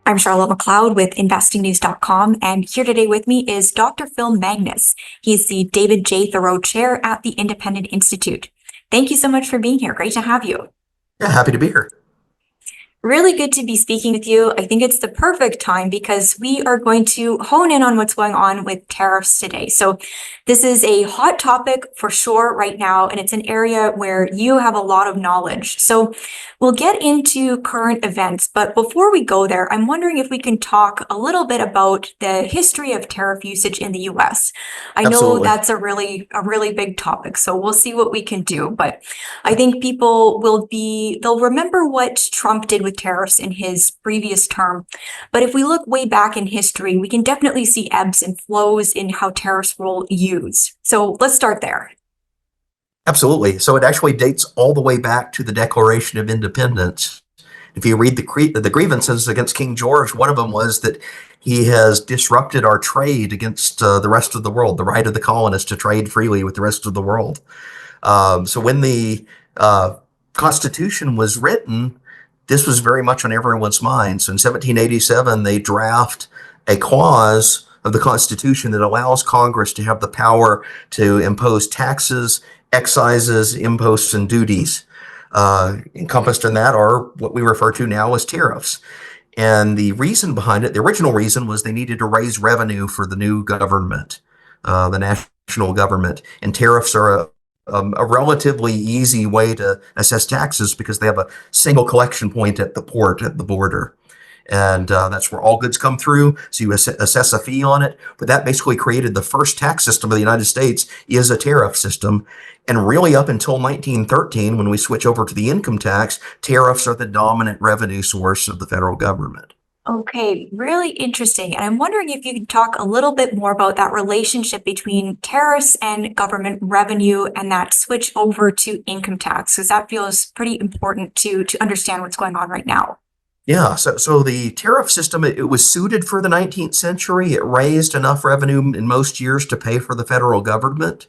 I'm Charlotte McLeod with investingnews.com, and here today with me is Dr. Phil Magness. He's the David J. Thoreau Chair at the Independent Institute. Thank you so much for being here. Great to have you. Yeah, happy to be here. Really good to be speaking with you. I think it's the perfect time because we are going to hone in on what's going on with tariffs today. So this is a hot topic for sure right now, and it's an area where you have a lot of knowledge. So we'll get into current events, but before we go there, I'm wondering if we can talk a little bit about the history of tariff usage in the US. I know Absolutely. that's a really big topic, so we'll see what we can do, but I think people they'll remember what Trump did with tariffs in his previous term. But if we look way back in history, we can definitely see ebbs and flows in how tariffs were used. So let's start there. Absolutely. So it actually dates all the way back to the Declaration of Independence. If you read the grievances against King George, one of them was that he has disrupted our trade against the rest of the world, the right of the colonists to trade freely with the rest of the world. So when the Constitution was written, this was very much on everyone's mind. So in 1787, they draft a clause of the Constitution that allows Congress to have the power to impose taxes, excises, imposts, and duties. Encompassed in that are what we refer to now as tariffs. And the reason behind it, the original reason, was they needed to raise revenue for the new government, the national government. And tariffs are a relatively easy way to assess taxes because they have a single collection point at the port, at the border. And that's where all goods come through. So you assess a fee on it. But that basically created the first tax system of the United States is a tariff system. And really up until 1913, when we switch over to the income tax, tariffs are the dominant revenue source of the federal government. Okay, really interesting. And I'm wondering if you could talk a little bit more about that relationship between tariffs and government revenue and that switch over to income tax, because that feels pretty important to understand what's going on right now. Yeah, so the tariff system, it was suited for the 19th century. It raised enough revenue in most years to pay for the federal government.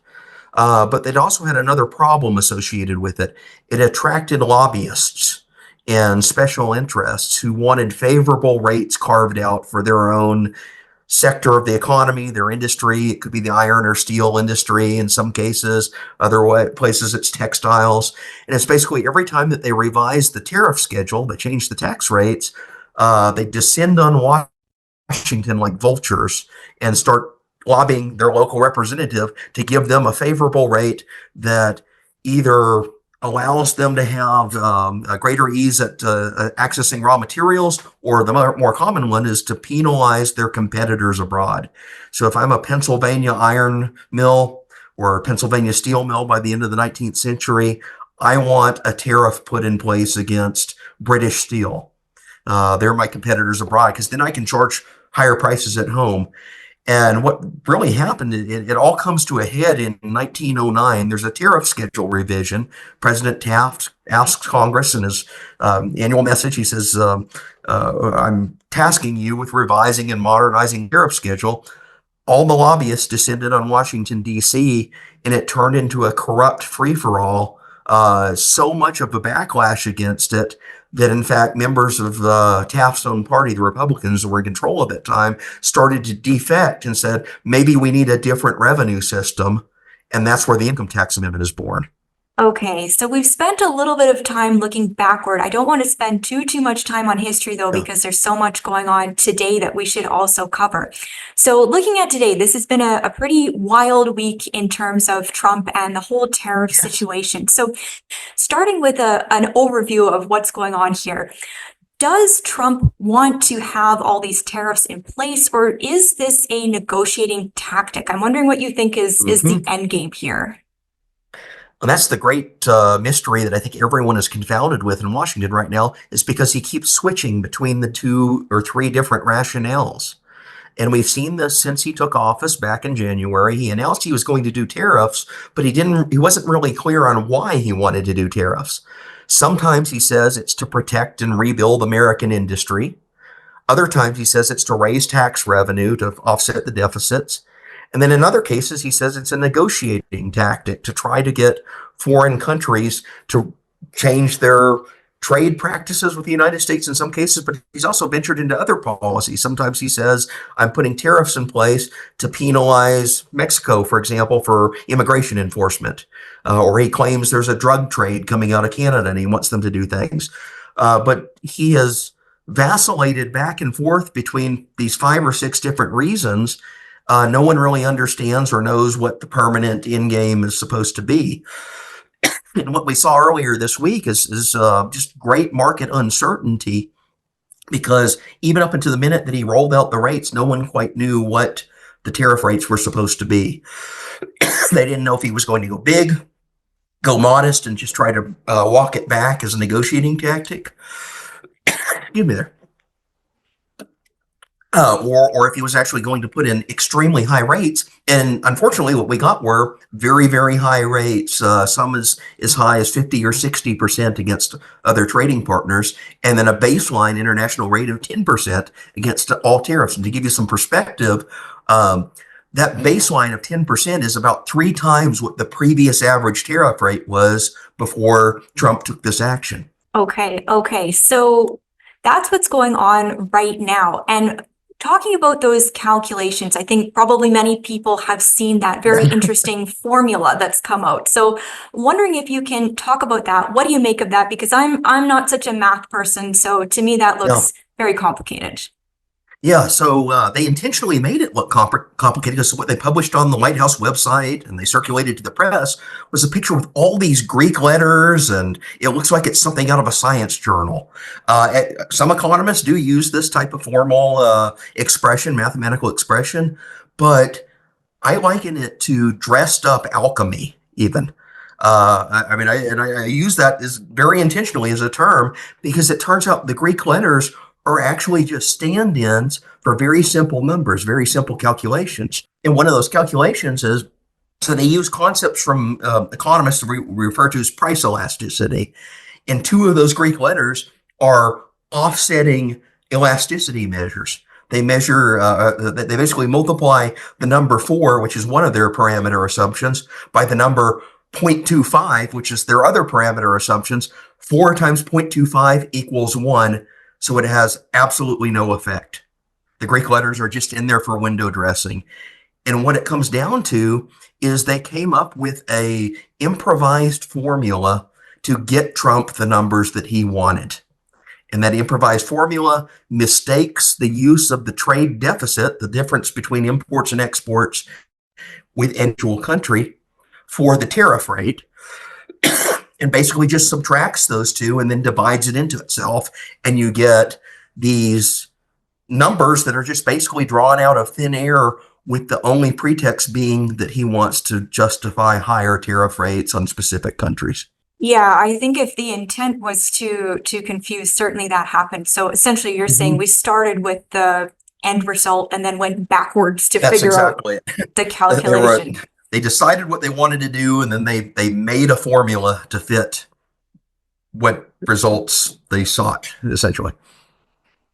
But it also had another problem associated with it. It attracted lobbyists and special interests who wanted favorable rates carved out for their own sector of the economy, their industry. It could be the iron or steel industry in some cases. Other places it's textiles. And it's basically every time that they revise the tariff schedule, they change the tax rates, they descend on Washington like vultures and start lobbying their local representative to give them a favorable rate that either allows them to have a greater ease at accessing raw materials, or the more common one is to penalize their competitors abroad. So if I'm a Pennsylvania iron mill or a Pennsylvania steel mill by the end of the 19th century, I want a tariff put in place against British steel. They're my competitors abroad, because then I can charge higher prices at home. And what really happened, it all comes to a head in 1909. There's a tariff schedule revision. President Taft asks Congress in his annual message, he says, I'm tasking you with revising and modernizing tariff schedule. All the lobbyists descended on Washington, D.C., and it turned into a corrupt free-for-all. So much of a backlash against it that, in fact, members of Taft's own party, the Republicans who were in control at that time, started to defect and said, maybe we need a different revenue system. And that's where the income tax amendment is born. Okay, so we've spent a little bit of time looking backward. I don't want to spend too much time on history though, Yeah. because there's so much going on today that we should also cover. So looking at today, this has been a pretty wild week in terms of Trump and the whole tariff Yes. situation. So starting with an overview of what's going on here. Does Trump want to have all these tariffs in place, or is this a negotiating tactic? I'm wondering what you think is the end game here. And that's the great mystery that I think everyone is confounded with in Washington right now, is because he keeps switching between the 2 or 3 different rationales. And we've seen this since he took office back in January. He announced he was going to do tariffs, but he wasn't really clear on why he wanted to do tariffs. Sometimes he says it's to protect and rebuild American industry. Other times he says it's to raise tax revenue to offset the deficits. And then in other cases, he says it's a negotiating tactic to try to get foreign countries to change their trade practices with the United States in some cases, but he's also ventured into other policies. Sometimes he says, I'm putting tariffs in place to penalize Mexico, for example, for immigration enforcement. Or he claims there's a drug trade coming out of Canada and he wants them to do things. But he has vacillated back and forth between these 5 or 6 different reasons. No one really understands or knows what the permanent end game is supposed to be. And what we saw earlier this week is just great market uncertainty, because even up until the minute that he rolled out the rates, no one quite knew what the tariff rates were supposed to be. They didn't know if he was going to go big, go modest, and just try to walk it back as a negotiating tactic. Excuse me there. Or if he was actually going to put in extremely high rates. And unfortunately, what we got were very, very high rates, some as high as 50 or 60% against other trading partners, and then a baseline international rate of 10% against all tariffs. And to give you some perspective, that baseline of 10% is about 3 times what the previous average tariff rate was before Trump took this action. Okay. So that's what's going on right now. And talking about those calculations, I think probably many people have seen that very interesting formula that's come out. So wondering if you can talk about that. What do you make of that? Because I'm not such a math person, so to me that looks very complicated. Yeah, so they intentionally made it look complicated, because what they published on the White House website and they circulated to the press was a picture with all these Greek letters, and it looks like it's something out of a science journal. Some economists do use this type of formal expression, mathematical expression, but I liken it to dressed up alchemy, even. I use that as very intentionally as a term, because it turns out the Greek letters are actually just stand-ins for very simple numbers, very simple calculations. And one of those calculations is, so they use concepts from economists we refer to as price elasticity. And 2 of those Greek letters are offsetting elasticity measures. They measure, they basically multiply the number 4, which is one of their parameter assumptions, by the number 0.25, which is their other parameter assumptions. 4 times 0.25 equals 1. So it has absolutely no effect. The Greek letters are just in there for window dressing. And what it comes down to is they came up with a improvised formula to get Trump the numbers that he wanted. And that improvised formula mistakes the use of the trade deficit, the difference between imports and exports with individual country, for the tariff rate. And basically just subtracts those 2 and then divides it into itself. And you get these numbers that are just basically drawn out of thin air, with the only pretext being that he wants to justify higher tariff rates on specific countries. Yeah, I think if the intent was to confuse, certainly that happened. So essentially you're saying we started with the end result and then went backwards to figure exactly out the calculation. They decided what they wanted to do, and then they made a formula to fit what results they sought, essentially.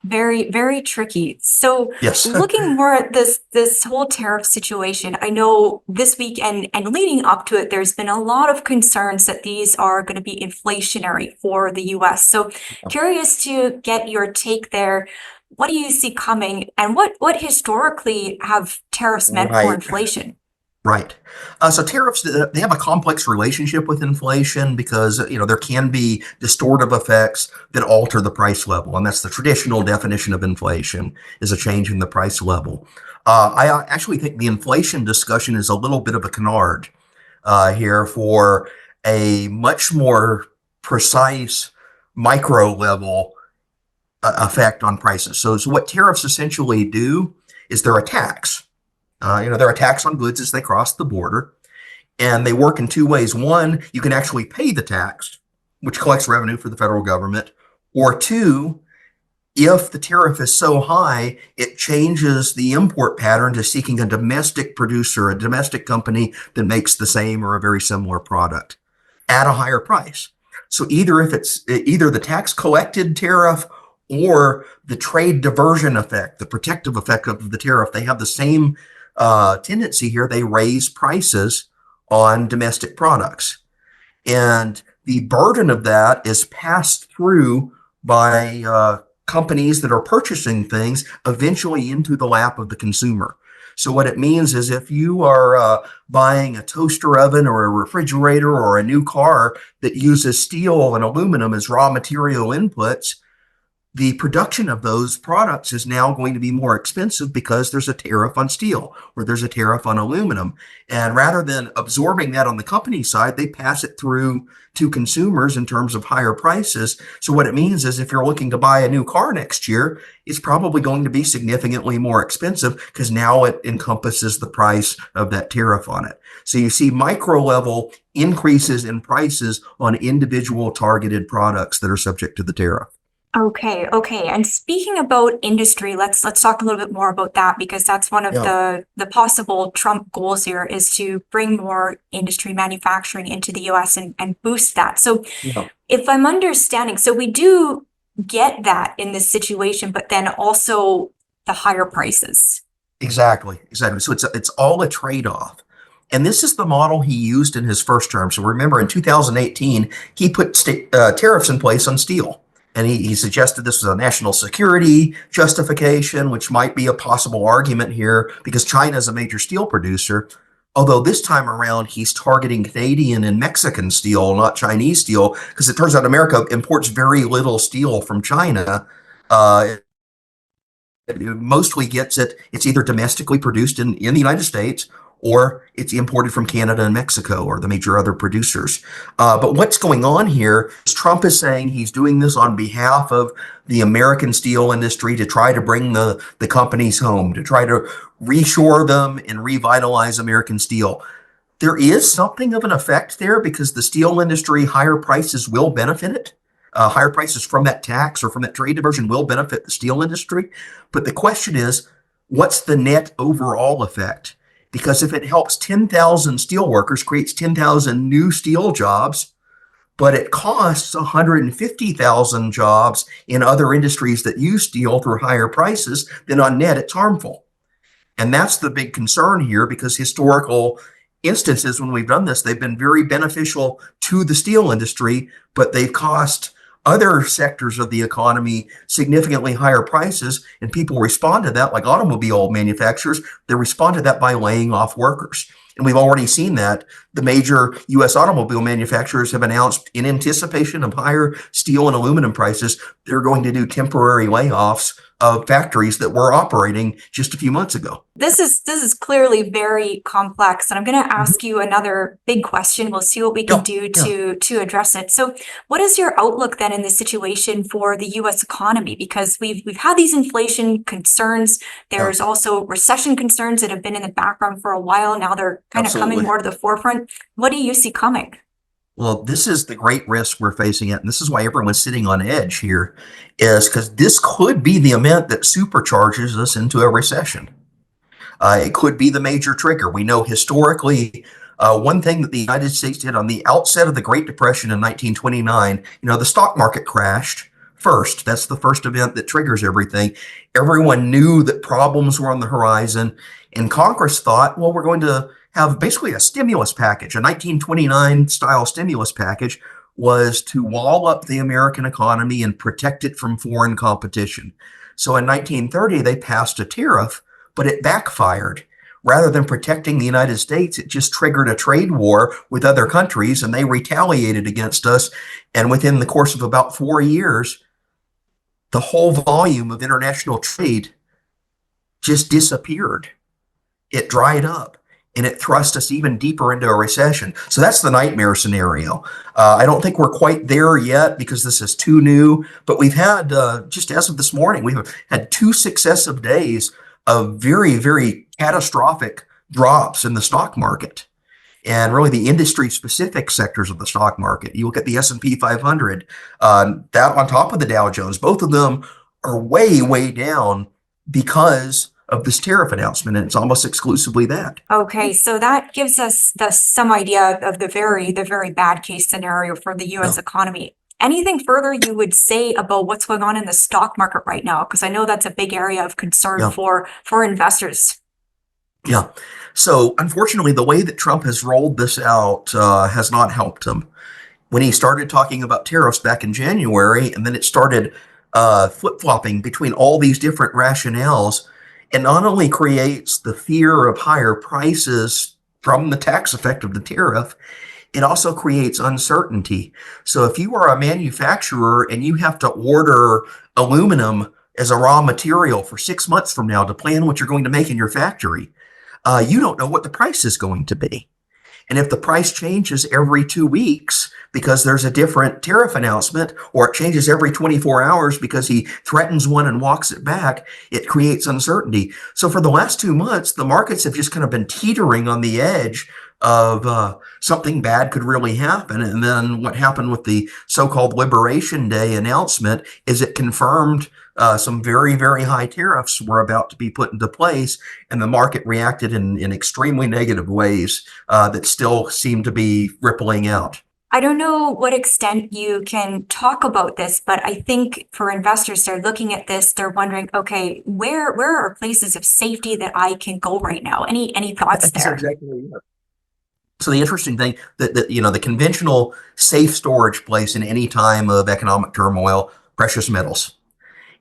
Very, very tricky. So yes. Looking more at this whole tariff situation, I know this week and leading up to it, there's been a lot of concerns that these are going to be inflationary for the US. So curious to get your take there. What do you see coming, and what historically have tariffs meant for inflation? Right. So tariffs, they have a complex relationship with inflation, because, there can be distortive effects that alter the price level. And that's the traditional definition of inflation, is a change in the price level. I actually think the inflation discussion is a little bit of a canard here for a much more precise micro level effect on prices. So what tariffs essentially do is they're a tax. They're a tax on goods as they cross the border, and they work in 2 ways. 1, you can actually pay the tax, which collects revenue for the federal government, or 2, if the tariff is so high, it changes the import pattern to seeking a domestic producer, a domestic company that makes the same or a very similar product at a higher price. So either the tax collected tariff or the trade diversion effect, the protective effect of the tariff, they have the same tendency here. They raise prices on domestic products. And the burden of that is passed through by companies that are purchasing things eventually into the lap of the consumer. So what it means is if you are buying a toaster oven or a refrigerator or a new car that uses steel and aluminum as raw material inputs, the production of those products is now going to be more expensive because there's a tariff on steel or there's a tariff on aluminum. And rather than absorbing that on the company side, they pass it through to consumers in terms of higher prices. So what it means is if you're looking to buy a new car next year, it's probably going to be significantly more expensive because now it encompasses the price of that tariff on it. So you see micro level increases in prices on individual targeted products that are subject to the tariff. Okay, okay. And speaking about industry, let's talk a little bit more about that because that's one of Yeah. the possible Trump goals here is to bring more industry manufacturing into the US and boost that. So Yeah. if I'm understanding, so we do get that in this situation, but then also the higher prices. Exactly, exactly. So it's all a trade-off. And this is the model he used in his first term. So remember, in 2018, he put tariffs in place on steel. And he suggested this was a national security justification, which might be a possible argument here because China is a major steel producer. Although this time around, he's targeting Canadian and Mexican steel, not Chinese steel, because it turns out America imports very little steel from China. It mostly gets it's either domestically produced in the United States or it's imported from Canada and Mexico or the major other producers. But what's going on here is Trump is saying he's doing this on behalf of the American steel industry to try to bring the companies home, to try to reshore them and revitalize American steel. There is something of an effect there because the steel industry, higher prices will benefit it. Higher prices from that tax or from that trade diversion will benefit the steel industry. But the question is, what's the net overall effect? Because if it helps 10,000 steel workers, creates 10,000 new steel jobs, but it costs 150,000 jobs in other industries that use steel through higher prices, then on net, it's harmful. And that's the big concern here because historical instances when we've done this, they've been very beneficial to the steel industry, but they've cost other sectors of the economy significantly higher prices. And people respond to that, like automobile manufacturers, they respond to that by laying off workers. And we've already seen that. The major U.S. automobile manufacturers have announced in anticipation of higher steel and aluminum prices, they're going to do temporary layoffs of factories that were operating just a few months ago. This is clearly very complex, and I'm going to ask you another big question. We'll see what we can do to address it. So, what is your outlook then in this situation for the U.S. economy? Because we've had these inflation concerns. There's also recession concerns that have been in the background for a while. Now they're kind of coming more to the forefront. What do you see coming? Well, this is the great risk we're facing it. And this is why everyone's sitting on edge here, is because this could be the event that supercharges us into a recession. It could be the major trigger. We know historically, one thing that the United States did on the outset of the Great Depression in 1929, the stock market crashed first. That's the first event that triggers everything. Everyone knew that problems were on the horizon, and Congress thought, well, we're going to have basically a stimulus package. A 1929 style stimulus package was to wall up the American economy and protect it from foreign competition. So in 1930, they passed a tariff, but it backfired. Rather than protecting the United States, it just triggered a trade war with other countries and they retaliated against us. And within the course of about 4 years, the whole volume of international trade just disappeared. It dried up and it thrust us even deeper into a recession. So that's the nightmare scenario. I don't think we're quite there yet because this is too new, but we've had, just as of this morning, we've had 2 successive days of very, very catastrophic drops in the stock market and really the industry specific sectors of the stock market. You look at the S&P 500, that on top of the Dow Jones, both of them are way, way down because of this tariff announcement, and it's almost exclusively that. Okay, so that gives us some idea of the very bad case scenario for the U.S. economy. Anything further you would say about what's going on in the stock market right now? Because I know that's a big area of concern for investors. Yeah. So unfortunately, the way that Trump has rolled this out has not helped him. when he started talking about tariffs back in January, and then it started flip-flopping between all these different rationales, it not only creates the fear of higher prices from the tax effect of the tariff, it also creates uncertainty. So if you are a manufacturer and you have to order aluminum as a raw material for 6 months from now to plan what you're going to make in your factory, you don't know what the price is going to be. And if the price changes every 2 weeks because there's a different tariff announcement, or it changes every 24 hours because he threatens one and walks it back, it creates uncertainty. So for the last 2 months, the markets have just kind of been teetering on the edge of something bad could really happen. And then what happened with the so-called Liberation Day announcement is it confirmed some very, very high tariffs were about to be put into place, and the market reacted in extremely negative ways that still seem to be rippling out. I don't know what extent you can talk about this, but I think for investors, they're looking at this, they're wondering, okay, where are places of safety that I can go right now? Any thoughts That's there? exactly it. So the interesting thing that the conventional safe storage place in any time of economic turmoil, precious metals.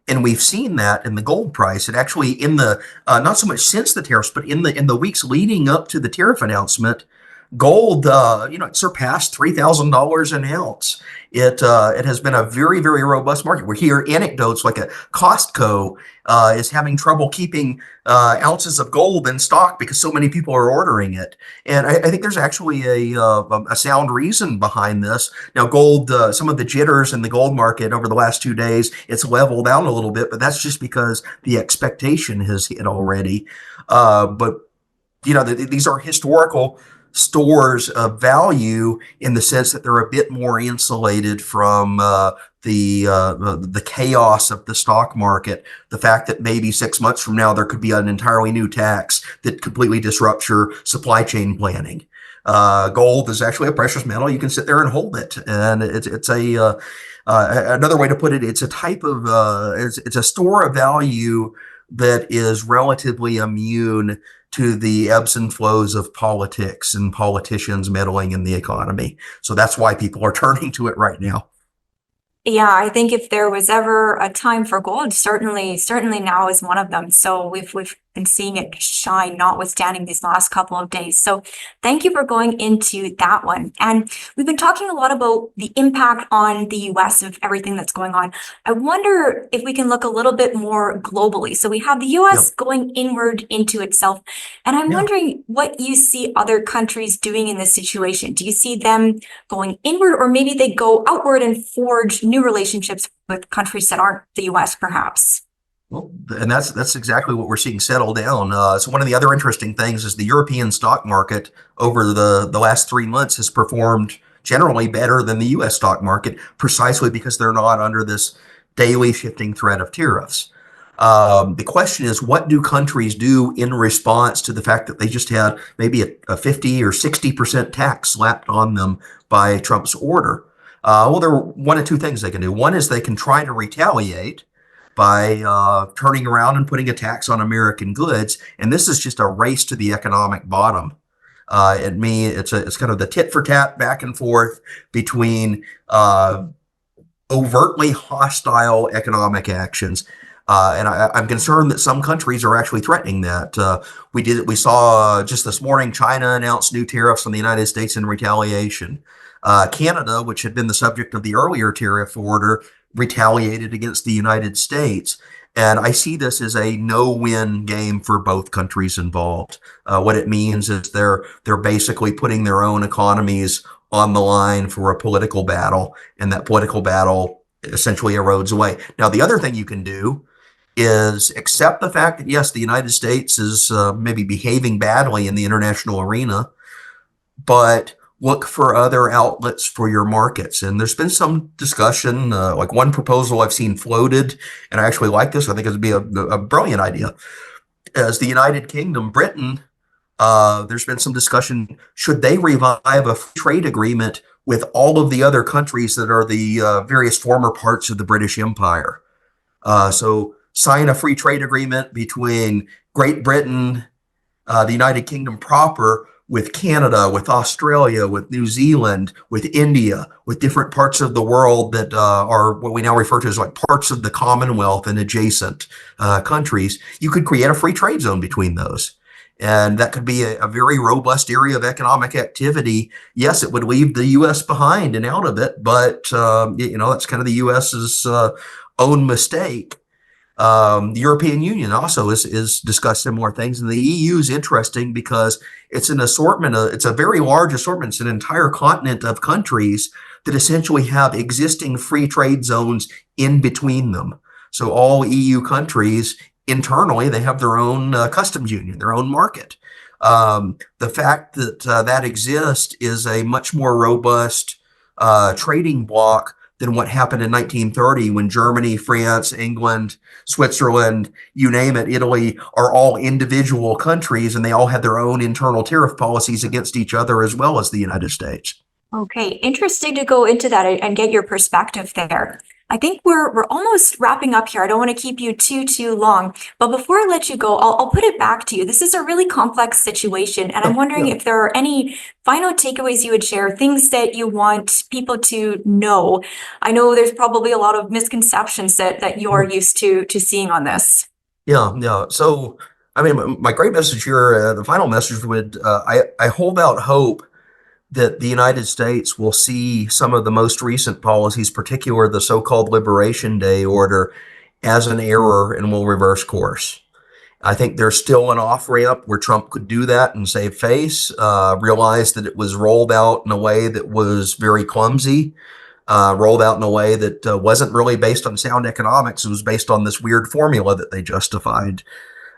And we've seen that in the gold price. It actually in the not so much since the tariffs, but in the weeks leading up to the tariff announcement, gold it surpassed $3,000 an ounce. It has been a very, very robust market. We hear anecdotes like a Costco is having trouble keeping ounces of gold in stock because so many people are ordering it. And I think there's actually a sound reason behind this. Now, gold, some of the jitters in the gold market over the last 2 days, it's leveled out a little bit, but that's just because the expectation has hit already. But these are historical stores of value in the sense that they're a bit more insulated from the chaos of the stock market. The fact that maybe 6 months from now there could be an entirely new tax that completely disrupts your supply chain planning. Gold is actually a precious metal. You can sit there and hold it, and it's a another way to put it. It's a type of it's a store of value that is relatively immune to the ebbs and flows of politics and politicians meddling in the economy. So that's why people are turning to it right now. Yeah, I think if there was ever a time for gold, certainly now is one of them. So we've been seeing it shine, notwithstanding these last couple of days. So thank you for going into that one. And we've been talking a lot about the impact on the US of everything that's going on. I wonder if we can look a little bit more globally. So we have the Yeah. US going inward into itself. And I'm Yeah. wondering what you see other countries doing in this situation. Do you see them going inward, or maybe they go outward and forge new relationships with countries that aren't the US, perhaps? Well, and that's exactly what we're seeing settle down. So one of the other interesting things is the European stock market over the last 3 months has performed generally better than the U.S. stock market, precisely because they're not under this daily shifting threat of tariffs. The question is, what do countries do in response to the fact that they just had maybe a 50 or 60% tax slapped on them by Trump's order? Well, there are one of two things they can do. One is they can try to retaliate by turning around and putting a tax on American goods, and this is just a race to the economic bottom. It's kind of the tit for tat back and forth between overtly hostile economic actions. And I'm concerned that some countries are actually threatening that. We saw just this morning, China announced new tariffs on the United States in retaliation. Canada, which had been the subject of the earlier tariff order, retaliated against the United States. And I see this as a no-win game for both countries involved. What it means is they're basically putting their own economies on the line for a political battle, and that political battle essentially erodes away. Now, the other thing you can do is accept the fact that, yes, the United States is maybe behaving badly in the international arena, but look for other outlets for your markets. And there's been some discussion, like one proposal I've seen floated, and I actually like this. I think it would be a brilliant idea. As the United Kingdom, Britain, there's been some discussion, should they revive a free trade agreement with all of the other countries that are the various former parts of the British Empire? So sign a free trade agreement between Great Britain, the United Kingdom proper, with Canada, with Australia, with New Zealand, with India, with different parts of the world that are what we now refer to as like parts of the Commonwealth and adjacent countries, you could create a free trade zone between those. And that could be a very robust area of economic activity. Yes, it would leave the U.S. behind and out of it, but that's kind of the U.S.'s own mistake. The European Union also is discussed similar things, and the EU is interesting because it's an assortment. It's a very large assortment. It's an entire continent of countries that essentially have existing free trade zones in between them. So all EU countries internally, they have their own customs union, their own market. The fact that that exists is a much more robust trading bloc than what happened in 1930 when Germany, France, England, Switzerland, you name it, Italy are all individual countries and they all had their own internal tariff policies against each other as well as the United States. Okay, interesting to go into that and get your perspective there. I think we're almost wrapping up here. I don't want to keep you too long, but before I let you go, I'll put it back to you. This is a really complex situation, and I'm wondering if there are any final takeaways you would share, things that you want people to know. I know there's probably a lot of misconceptions that you're used to seeing on this. Yeah. So, I mean, my great message here, the final message would, I hold out hope that the United States will see some of the most recent policies, particularly the so-called Liberation Day order, as an error and will reverse course. I think there's still an off-ramp where Trump could do that and save face, realize that it was rolled out in a way that was very clumsy, rolled out in a way that wasn't really based on sound economics. It was based on this weird formula that they justified.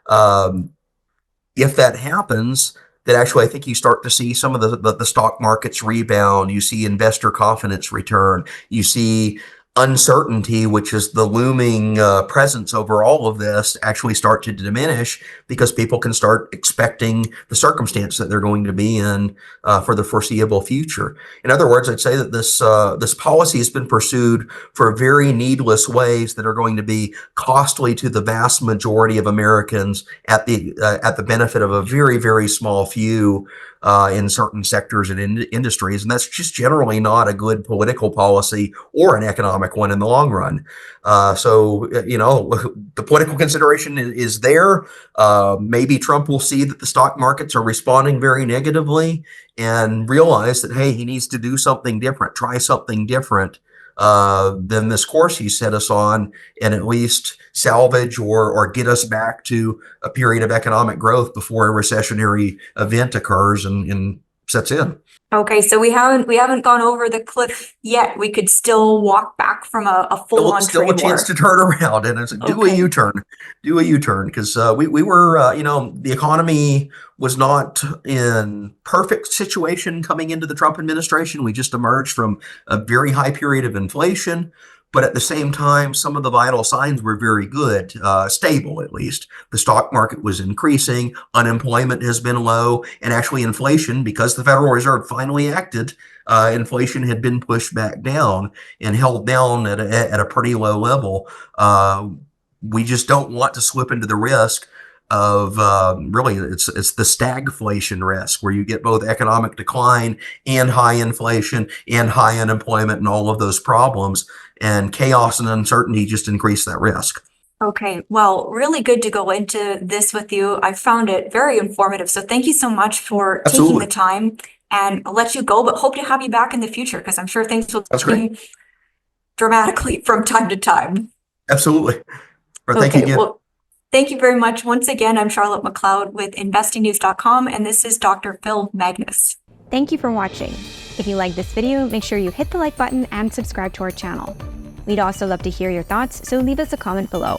If that happens, that actually I think you start to see some of the stock markets rebound. You see investor confidence return. You see uncertainty, which is the looming presence over all of this, actually start to diminish because people can start expecting the circumstance that they're going to be in for the foreseeable future. In other words, I'd say that this policy has been pursued for very needless ways that are going to be costly to the vast majority of Americans at the benefit of a very, very small few in certain sectors and industries. And that's just generally not a good political policy or an economic one in the long run. So, the political consideration is there. Maybe Trump will see that the stock markets are responding very negatively and realize that, hey, he needs to do something different, try something different than this course he set us on, and at least salvage or get us back to a period of economic growth before a recessionary event occurs and sets in. Okay, so we haven't gone over the cliff yet. We could still walk back from a full-on trade war. Still a chance to turn around and do a U-turn, because we were the economy was not in perfect situation coming into the Trump administration. We just emerged from a very high period of inflation. But at the same time, some of the vital signs were very good, stable at least. The stock market was increasing, unemployment has been low, and actually inflation, because the Federal Reserve finally acted, inflation had been pushed back down and held down at a pretty low level. We just don't want to slip into the risk of really it's the stagflation risk, where you get both economic decline and high inflation and high unemployment and all of those problems, and chaos and uncertainty just increase that risk. Okay, well, really good to go into this with you. I found it very informative. So thank you so much for taking the time, and I'll let you go, but hope to have you back in the future because I'm sure things will change dramatically from time to time. Absolutely. Well, thank you again. Well, thank you very much. Once again, I'm Charlotte McLeod with investingnews.com, and this is Dr. Phillip Magness. Thank you for watching. If you like this video, make sure you hit the like button and subscribe to our channel. We'd also love to hear your thoughts, so leave us a comment below.